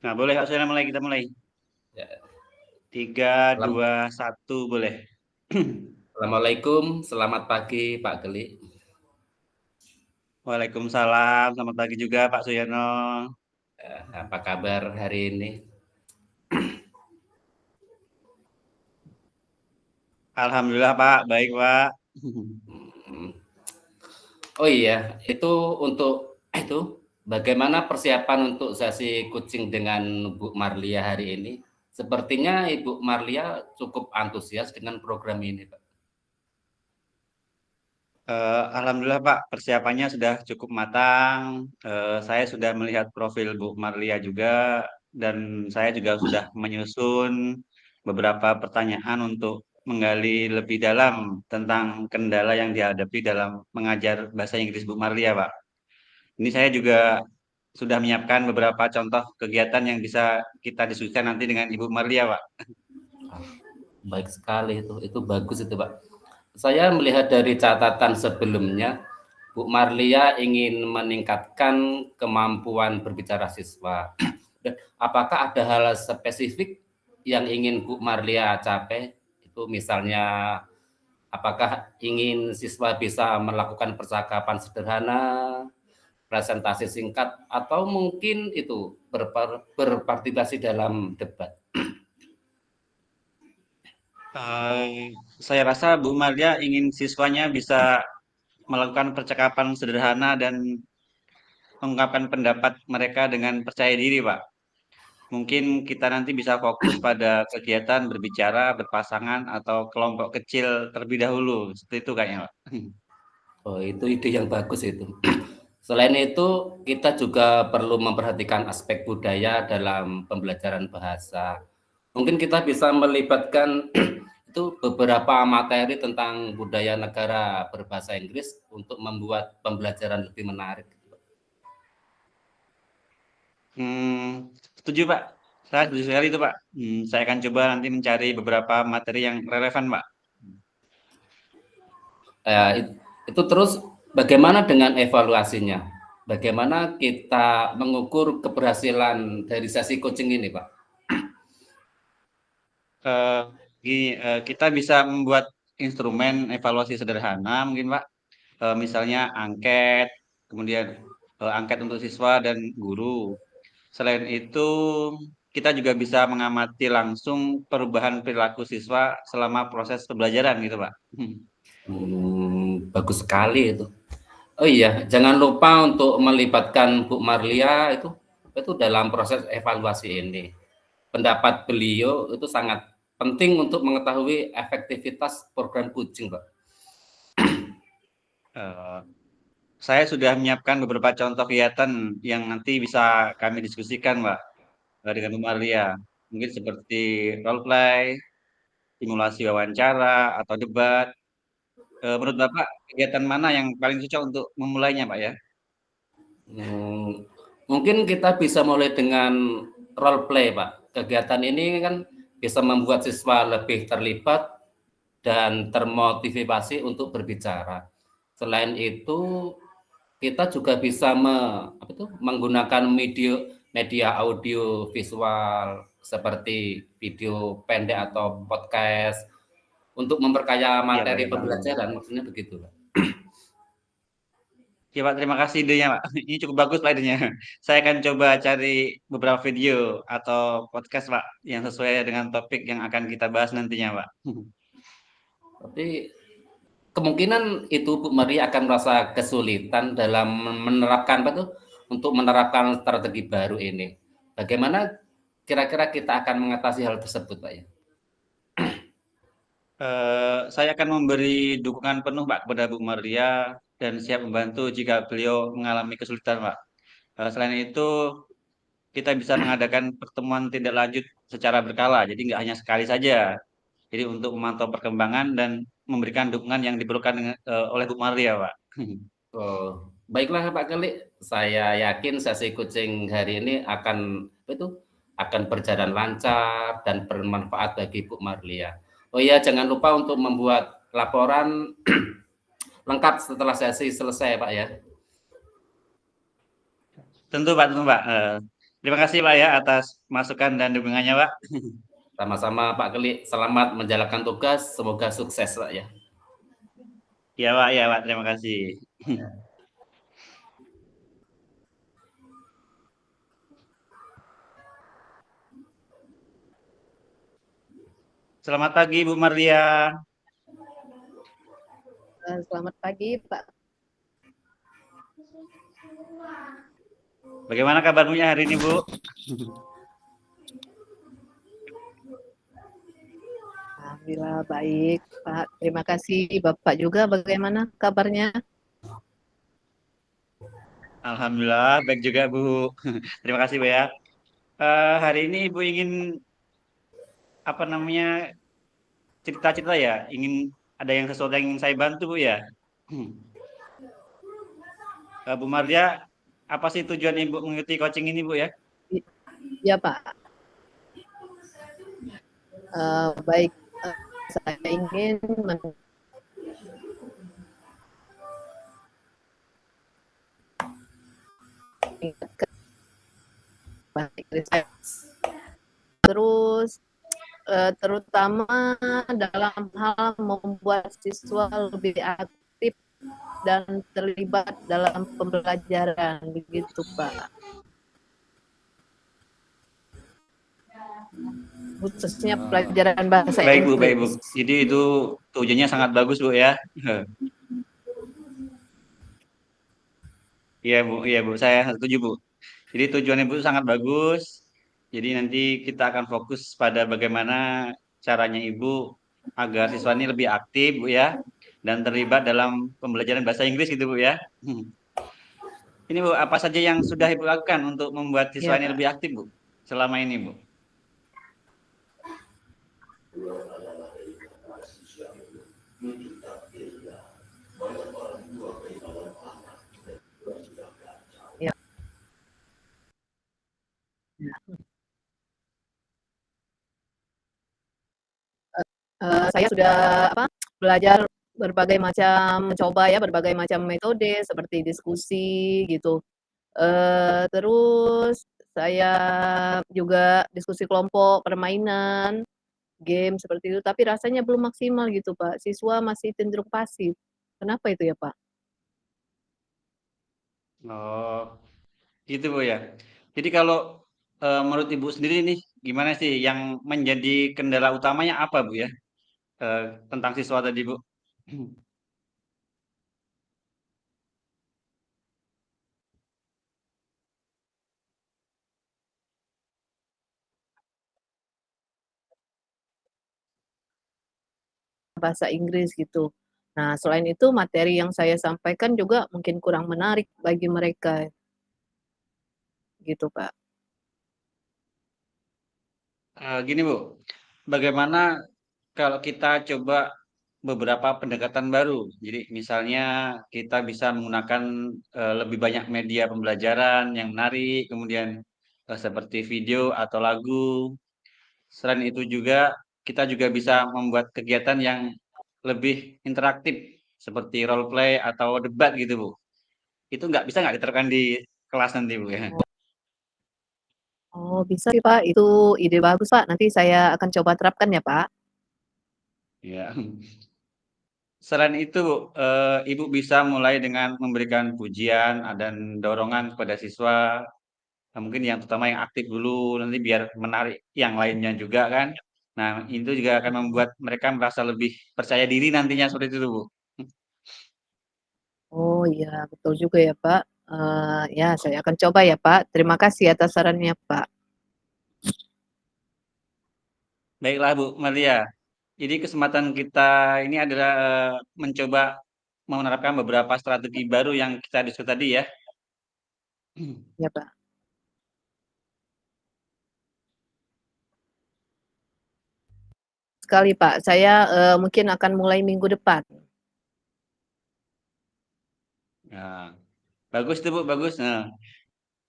Nah, boleh Kak Suena mulai, kita mulai. Ya. 3, 2, 1, boleh. Assalamualaikum, selamat pagi Pak Geli. Waalaikumsalam, selamat pagi juga Pak Suyono. Apa kabar hari ini? Alhamdulillah Pak, baik Pak. Hmm. Oh iya, itu untuk itu bagaimana persiapan untuk sesi coaching dengan Bu Marlia hari ini? Sepertinya Ibu Marlia cukup antusias dengan program ini, Pak. Alhamdulillah Pak, persiapannya sudah cukup matang. Saya sudah melihat profil Bu Marlia juga, dan saya juga sudah menyusun beberapa pertanyaan untuk menggali lebih dalam tentang kendala yang dihadapi dalam mengajar bahasa Inggris Bu Marlia Pak. Ini saya juga sudah menyiapkan beberapa contoh kegiatan yang bisa kita diskusikan nanti dengan Ibu Marlia, Pak. Baik sekali itu bagus itu, Pak. Saya melihat dari catatan sebelumnya, Bu Marlia ingin meningkatkan kemampuan berbicara siswa. Dan apakah ada hal spesifik yang ingin Bu Marlia capai? Itu misalnya, apakah ingin siswa bisa melakukan percakapan sederhana, presentasi singkat, atau mungkin itu berpartisipasi dalam debat? Saya rasa Bu Marlia ingin siswanya bisa melakukan percakapan sederhana dan mengungkapkan pendapat mereka dengan percaya diri, Pak. Mungkin kita nanti bisa fokus pada kegiatan berbicara, berpasangan, atau kelompok kecil terlebih dahulu. Seperti itu kayaknya, Pak. Oh, itu ide yang bagus itu. Selain itu, kita juga perlu memperhatikan aspek budaya dalam pembelajaran bahasa. Mungkin kita bisa melibatkan itu beberapa materi tentang budaya negara berbahasa Inggris untuk membuat pembelajaran lebih menarik. Setuju, Pak. Saya setuju sekali itu, Pak. Saya akan coba nanti mencari beberapa materi yang relevan, Pak. Itu terus bagaimana dengan evaluasinya? Bagaimana kita mengukur keberhasilan dari sesi coaching ini, Pak? eh, kita bisa membuat instrumen evaluasi sederhana mungkin Pak. Misalnya angket, kemudian angket untuk siswa dan guru. Selain itu, kita juga bisa mengamati langsung perubahan perilaku siswa selama proses pembelajaran gitu Pak. Bagus sekali itu. Oh iya, jangan lupa untuk melibatkan Bu Marlia itu dalam proses evaluasi ini. Pendapat beliau itu sangat penting untuk mengetahui efektivitas program coaching, Pak. Eh, saya sudah menyiapkan beberapa contoh kegiatan yang nanti bisa kami diskusikan Pak, dengan Bu Maria. Mungkin seperti role play, simulasi wawancara, atau debat. Menurut Bapak, kegiatan mana yang paling cocok untuk memulainya, Pak ya? Hmm, Mungkin kita bisa mulai dengan role play, Pak. Kegiatan ini kan bisa membuat siswa lebih terlibat dan termotivasi untuk berbicara. Selain itu, kita juga bisa menggunakan media audio visual seperti video pendek atau podcast untuk memperkaya Iya, Pak, materi ya, Pak. pembelajaran, maksudnya begitu, Pak. Iya, Pak, terima kasih idenya, Pak. Ini cukup bagus, Pak, idenya. Saya akan coba cari beberapa video atau podcast, Pak, yang sesuai dengan topik yang akan kita bahas nantinya, Pak. Tapi kemungkinan itu Bu Maria akan merasa kesulitan dalam menerapkan untuk menerapkan strategi baru ini. Bagaimana kira-kira kita akan mengatasi hal tersebut, Pak ya? Saya akan memberi dukungan penuh, Pak, kepada Bu Maria dan siap membantu jika beliau mengalami kesulitan, Pak. Selain itu, kita bisa mengadakan pertemuan tindak lanjut secara berkala, jadi nggak hanya sekali saja. Jadi untuk memantau perkembangan dan memberikan dukungan yang diperlukan oleh Bu Maria, Pak. Oh, baiklah Pak Keli, saya yakin sesi coaching hari ini akan berjalan lancar dan bermanfaat bagi Bu Marlia. Oh iya, jangan lupa untuk membuat laporan lengkap setelah sesi selesai, Pak ya. Tentu Pak, tentu Pak. Terima kasih Pak ya atas masukan dan dukungannya Pak. Sama-sama Pak Keli, selamat menjalankan tugas, semoga sukses Pak ya. Ya Pak, terima kasih. Selamat pagi Bu Marlia. Selamat pagi Pak. Bagaimana kabarnya hari ini Bu? Alhamdulillah baik Pak. Terima kasih Bapak juga. Bagaimana kabarnya? Alhamdulillah baik juga Bu. Terima kasih Bu ya. Hari ini Ibu ingin apa namanya cerita-cerita ya, ingin ada yang sesuatu yang ingin saya bantu Bu ya. Bu Marlia, apa sih tujuan Ibu mengikuti coaching ini Bu ya? Ya Pak. Baik, saya ingin meningkatkan baik riset. Terus terutama dalam hal membuat siswa lebih aktif dan terlibat dalam pembelajaran, begitu Pak. Khususnya pelajaran bahasa Baik Bu, Inggris. baik Bu. Jadi itu tujuannya sangat bagus Bu ya. Iya Bu, saya setuju Bu. Jadi tujuan Ibu sangat bagus. Jadi nanti kita akan fokus pada bagaimana caranya Ibu agar siswa ini lebih aktif Bu ya dan terlibat dalam pembelajaran bahasa Inggris gitu Bu ya. Ini Bu, apa saja yang sudah Ibu lakukan untuk membuat siswa Ya, ini Pak. lebih aktif Bu selama ini Bu? Ya. Saya sudah belajar berbagai macam, mencoba ya berbagai macam metode seperti diskusi gitu. Terus saya juga diskusi kelompok, permainan, game seperti itu, tapi rasanya belum maksimal gitu, Pak. Siswa masih cenderung pasif. Kenapa itu ya, Pak? Oh, gitu Bu ya. Jadi kalau menurut Ibu sendiri nih, gimana sih yang menjadi kendala utamanya apa Bu ya tentang siswa tadi Bu? Bahasa Inggris gitu. Nah, selain itu materi yang saya sampaikan juga mungkin kurang menarik bagi mereka, gitu, Pak. Gini Bu, bagaimana kalau kita coba beberapa pendekatan baru? Jadi misalnya kita bisa menggunakan lebih banyak media pembelajaran yang menarik, kemudian seperti video atau lagu. Selain itu juga kita juga bisa membuat kegiatan yang lebih interaktif seperti role play atau debat gitu Bu. Itu nggak diterapkan di kelas nanti Bu ya? Oh, bisa sih, Pak. Itu ide bagus, Pak. Nanti saya akan coba terapkan ya, Pak. Ya. Selain itu, Bu, Ibu bisa mulai dengan memberikan pujian dan dorongan kepada siswa, mungkin yang terutama yang aktif dulu, nanti biar menarik yang lainnya juga kan. Nah, itu juga akan membuat mereka merasa lebih percaya diri nantinya seperti itu, Bu. Oh, iya, betul juga ya, Pak. Ya, saya akan coba ya, Pak. Terima kasih atas sarannya, Pak. Baiklah, Bu Maria. Jadi kesempatan kita ini adalah mencoba menerapkan beberapa strategi baru yang kita diskusi tadi ya. Ya, Pak. Sekali, Pak. Saya mungkin akan mulai minggu depan. Nah, bagus tuh Bu, bagus. Nah,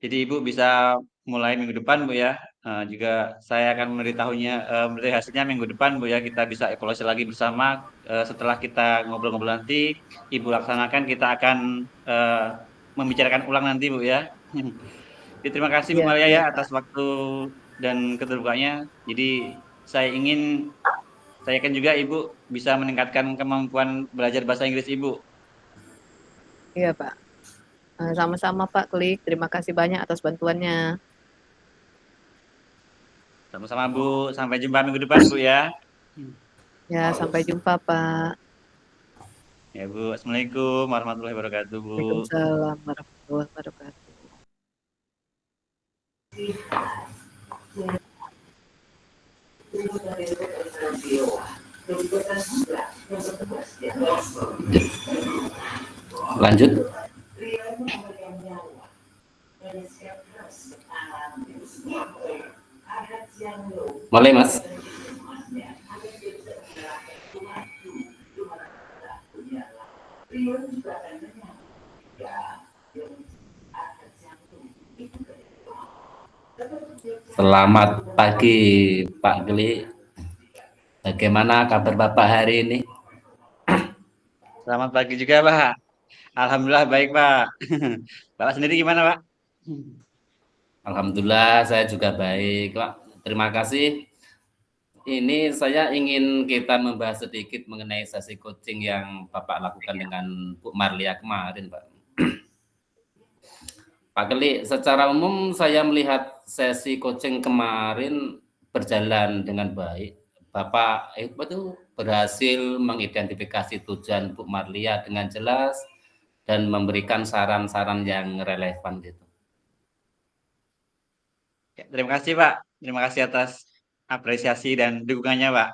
jadi Ibu bisa mulai minggu depan Bu ya. Juga saya akan memberitahunya, memberi hasilnya minggu depan Bu ya. Kita bisa evaluasi lagi bersama. Setelah kita ngobrol-ngobrol nanti, Ibu laksanakan, kita akan membicarakan ulang nanti Bu ya. Jadi terima kasih Bu Iya, Maria iya ya Pak. atas waktu dan keterbukaannya. Jadi saya ingin saya kan juga Ibu bisa meningkatkan kemampuan belajar bahasa Inggris Ibu. Iya Pak. Sama-sama Pak Klik, terima kasih banyak atas bantuannya. Sama-sama Bu, sampai jumpa minggu depan Bu ya. Ya, sampai jumpa Pak. Ya Bu, Assalamualaikum warahmatullahi wabarakatuh Bu. Waalaikumsalam warahmatullahi wabarakatuh. Lanjut. Mulai Mas. Selamat pagi Pak Geli. Bagaimana kabar Bapak hari ini? Selamat pagi juga Pak. Alhamdulillah baik Pak. Bapak sendiri gimana Pak? Alhamdulillah saya juga baik Pak. Terima kasih. Ini saya ingin kita membahas sedikit mengenai sesi coaching yang Bapak lakukan dengan Bu Marlia kemarin Pak. Pak Geli, secara umum saya melihat sesi coaching kemarin berjalan dengan baik. Bapak itu berhasil mengidentifikasi tujuan Bu Marlia dengan jelas dan memberikan saran-saran yang relevan gitu. Ya, terima kasih Pak. Terima kasih atas apresiasi dan dukungannya Pak.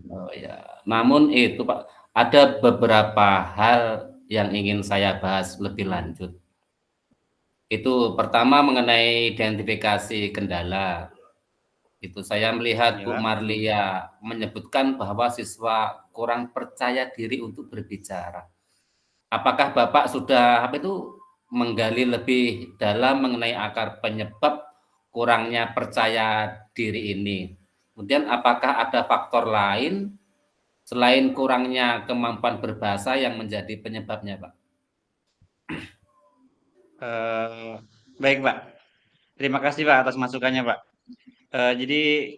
Oh ya, namun itu Pak, ada beberapa hal yang ingin saya bahas lebih lanjut. Itu pertama mengenai identifikasi kendala. Itu saya melihat Ya Bu Pak. Marlia menyebutkan bahwa siswa kurang percaya diri untuk berbicara. Apakah Bapak sudah menggali lebih dalam mengenai akar penyebab kurangnya percaya diri ini? Kemudian apakah ada faktor lain selain kurangnya kemampuan berbahasa yang menjadi penyebabnya, Pak? Eh, baik Pak. Terima kasih Pak atas masukannya Pak. Jadi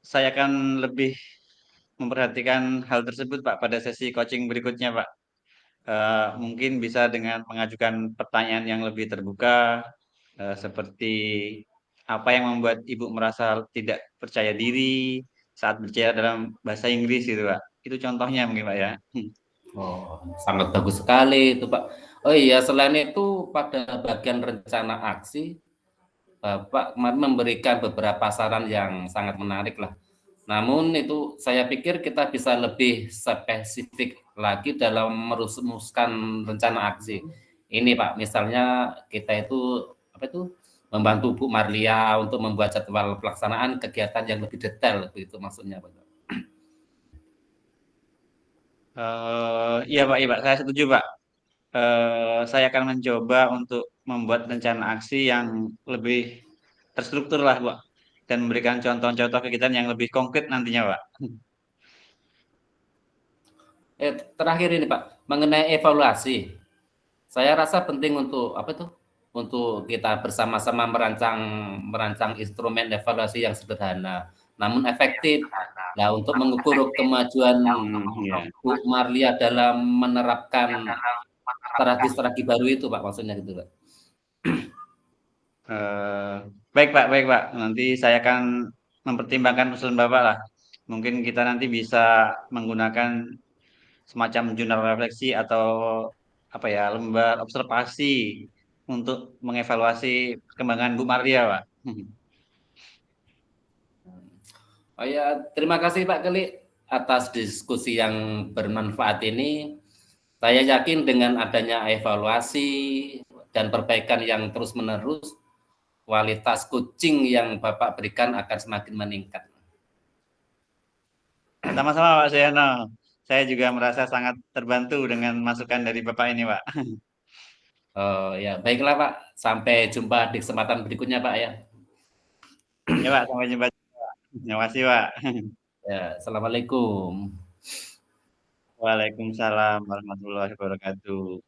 saya akan lebih memperhatikan hal tersebut Pak pada sesi coaching berikutnya Pak. Mungkin bisa dengan mengajukan pertanyaan yang lebih terbuka, seperti apa yang membuat Ibu merasa tidak percaya diri saat bicara dalam bahasa Inggris gitu Pak. Itu contohnya mungkin Pak ya. Oh, sangat bagus sekali itu, Pak. Oh iya, selain itu pada bagian rencana aksi, Bapak memberikan beberapa saran yang sangat menarik lah. Namun itu saya pikir kita bisa lebih spesifik lagi dalam merumuskan rencana aksi. Ini Pak, misalnya kita itu membantu Bu Marlia untuk membuat jadwal pelaksanaan kegiatan yang lebih detail, begitu maksudnya Pak. Iya Pak, iya Pak, saya setuju Pak. Saya akan mencoba untuk membuat rencana aksi yang lebih terstruktur lah Pak, dan memberikan contoh-contoh kegiatan yang lebih konkret nantinya Pak. Terakhir ini Pak, mengenai evaluasi. Saya rasa penting untuk untuk kita bersama-sama merancang instrumen evaluasi yang sederhana, namun efektif. Nah, untuk mengukur kemajuan Iya. Bu Marlia dalam menerapkan strategi-strategi baru itu, Pak, maksudnya gitu, Pak. Eh, baik Pak. Nanti saya akan mempertimbangkan usulan Bapak lah. Mungkin kita nanti bisa menggunakan semacam jurnal refleksi atau apa ya, lembar observasi untuk mengevaluasi perkembangan Bu Maria, Pak. Oh ya, terima kasih Pak Keli atas diskusi yang bermanfaat ini. Saya yakin dengan adanya evaluasi dan perbaikan yang terus-menerus, kualitas coaching yang Bapak berikan akan semakin meningkat. Sama-sama Pak Suyana. Saya juga merasa sangat terbantu dengan masukan dari Bapak ini, Pak. Oh ya, baiklah Pak. Sampai jumpa di kesempatan berikutnya Pak ya. Ya Pak, sampai jumpa. Terima kasih Pak. Ya, assalamualaikum. Waalaikumsalam warahmatullahi wabarakatuh.